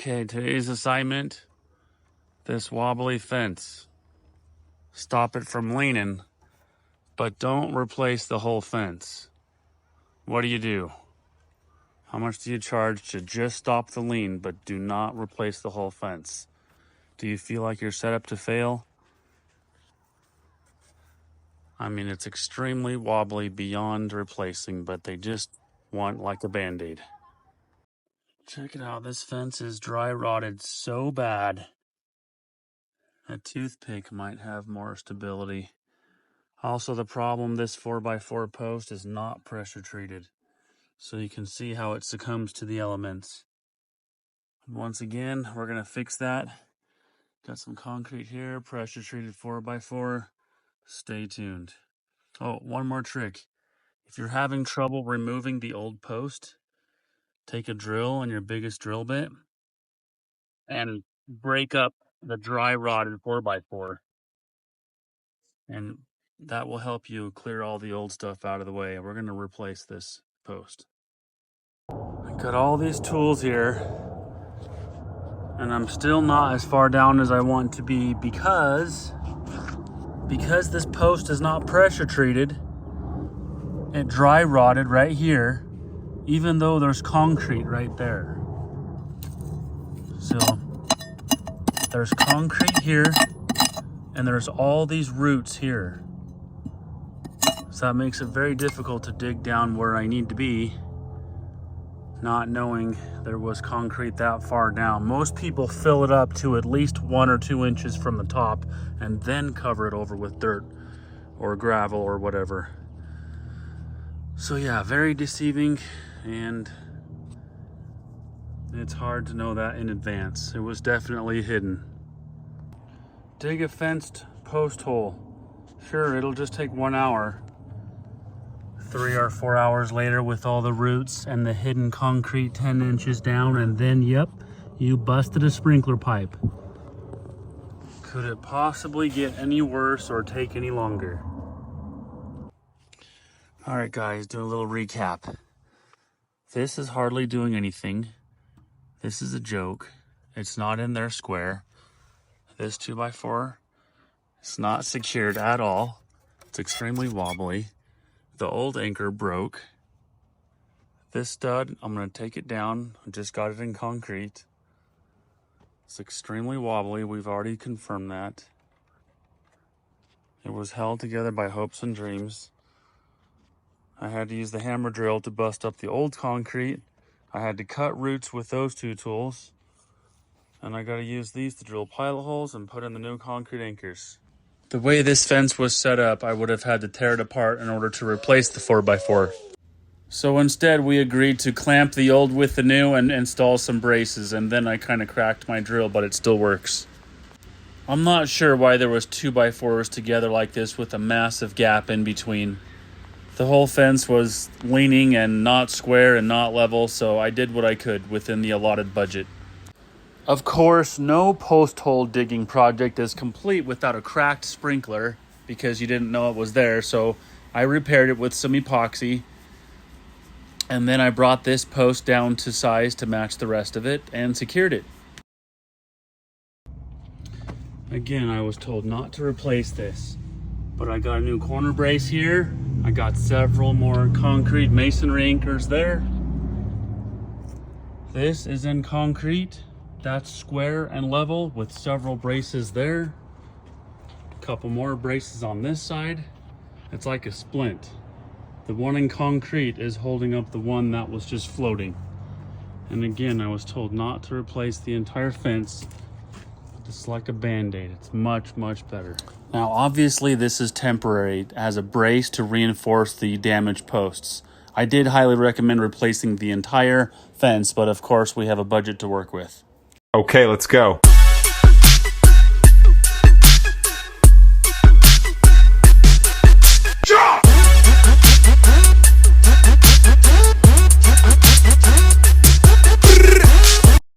Okay, today's assignment, this wobbly fence. Stop it from leaning, but don't replace the whole fence. What do? How much do you charge to just stop the lean, but do not replace the whole fence? Do you feel like you're set up to fail? I mean, it's extremely wobbly beyond replacing, but they just want like a Band-Aid. Check it out, this fence is dry rotted so bad. A toothpick might have more stability. Also, the problem, this 4x4 post is not pressure treated. So you can see how it succumbs to the elements. Once again, we're gonna fix that. Got some concrete here, pressure treated 4x4. Stay tuned. Oh, one more trick. If you're having trouble removing the old post, take a drill and your biggest drill bit and break up the dry rotted 4x4. And that will help you clear all the old stuff out of the way. We're gonna replace this post. I got all these tools here, and I'm still not as far down as I want to be because this post is not pressure treated. It dry rotted right here, even though there's concrete right there. So there's concrete here, and there's all these roots here. So that makes it very difficult to dig down where I need to be, not knowing there was concrete that far down. Most people fill it up to at least 1 or 2 inches from the top and then cover it over with dirt or gravel or whatever. So yeah, very deceiving, and it's hard to know that in advance. It was definitely hidden. Dig a fenced post hole. Sure, it'll just take 1 hour. 3 or 4 hours later with all the roots and the hidden concrete 10 inches down, and then, yep, you busted a sprinkler pipe. Could it possibly get any worse or take any longer? All right, guys, do a little recap. This is hardly doing anything. This is a joke. It's not in there square. This 2x4, it's not secured at all. It's extremely wobbly. The old anchor broke. This stud, I'm gonna take it down. I just got it in concrete. It's extremely wobbly. We've already confirmed that. It was held together by hopes and dreams. I had to use the hammer drill to bust up the old concrete. I had to cut roots with those 2 tools. And I gotta use these to drill pilot holes and put in the new concrete anchors. The way this fence was set up, I would have had to tear it apart in order to replace the 4x4. So instead, we agreed to clamp the old with the new and install some braces, and then I kind of cracked my drill, but it still works. I'm not sure why there was 2x4s together like this with a massive gap in between. The whole fence was leaning and not square and not level, so I did what I could within the allotted budget. Of course, no post hole digging project is complete without a cracked sprinkler because you didn't know it was there, so I repaired it with some epoxy, and then I brought this post down to size to match the rest of it and secured it. Again, I was told not to replace this, but I got a new corner brace here. I got several more concrete masonry anchors there. This is in concrete. That's square and level with several braces there. A couple more braces on this side. It's like a splint. The one in concrete is holding up the one that was just floating. And again, I was told not to replace the entire fence. Just like a Band-Aid. It's much, much better. Now, obviously this is temporary as a brace to reinforce the damaged posts. I did highly recommend replacing the entire fence, but of course we have a budget to work with. Okay, let's go.